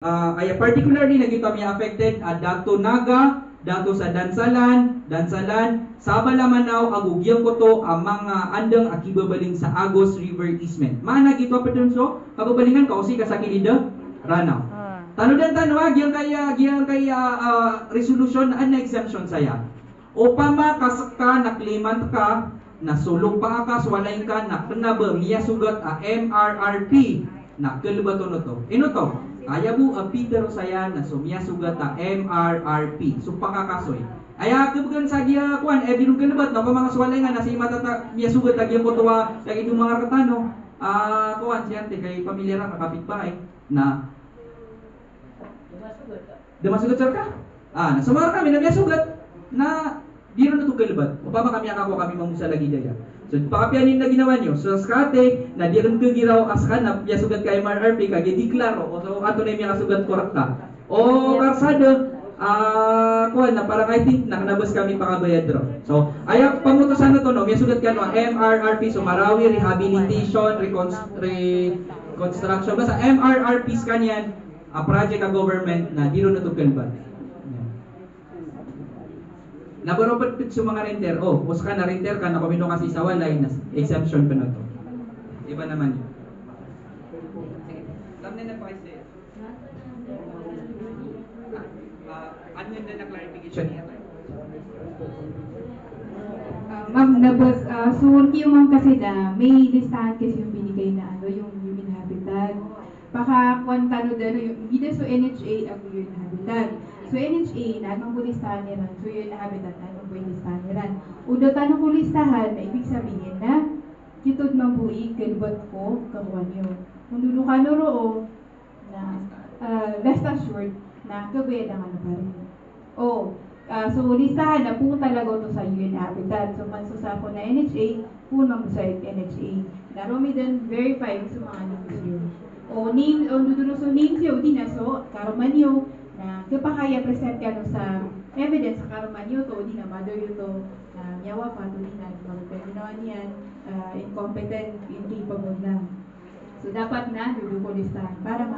Ay particularly naging kami affected dato Naga, dato sa Dansalan, Sabala Manao, Agugyang Koto, ang mga andang akibabaling sa Agos River Eastment. Mana gito so kababalingan kausi ka sa kilida Ranaw. Tanudan tanwa giyang kaya resolution na exemption saya. Upama kasaka naklimant ka nasulong pa ka walay ka naknaba miya sugat MRRP na kelbato no to. Ino to? Kaya mo Peter saya na sumya sugat MRRP. So pakakasoy. Aya kebugan sa giya kuan bilong kelebat no mga swalay nga nasa imata miya sugat agya ko tuwa kay itong mga katano. Kuan siya kay pamilya ra kapitbahay na Dumasugat sir ka? Nasamara kami na miya sugat na biro na ito kalibat. Upama kami ako kami mamusa lagi daya. So, pakapianin na ginawa nyo. So, skate, na di rin kagiraw askan na miya sugat ka MRRP, kaya di klaro. O, so, ato na yung miya sugat korak ka. O, karsado, kuhan na, parang I think, nakanabas kami pakabayad ro. So, ayak, pangutosan na to, no, miya sugat ka, no, MRRP, so, Marawi, Rehabilitation, Reconstruction, basta MRRPs kanyan, project a government na di rin na ito kalibat. Nabaropat sa mga renter, us ka na renter ka na kumino kasi sa walay na exemption pa na to. Iba naman yun. Sige, na pa kasi. Ano yun na clarification niya? Ma'am, nabas, surki yung ma'am kasi na may listahan kasi yung binigay na yung human habitat. Baka kung tano dano yung hindi so NHA ang human habitat. So NHA na anong listahan nila, so yun na habitat na anong listahan nila. Udo tanong ko listahan, na ibig sabihin na kitod mambuig kalibot ko kakuan nyo. Kung dulo ka noo na rest assured na kabayad ang ano pa rin. So listahan na po talaga ito sa UN Habitat. So mansusa ko na NHA, po sa NHA. Laro mi then verify sa mga names yun. Name, dudulo so names yun, di na so, karuman yun, na kapakaya present ka no sa evidence sa karuman yun to, di na mother yun to, nyawa pa to, di na magpaginawan yan, incompetent, incapable na. So dapat na, dudulo ko listahan para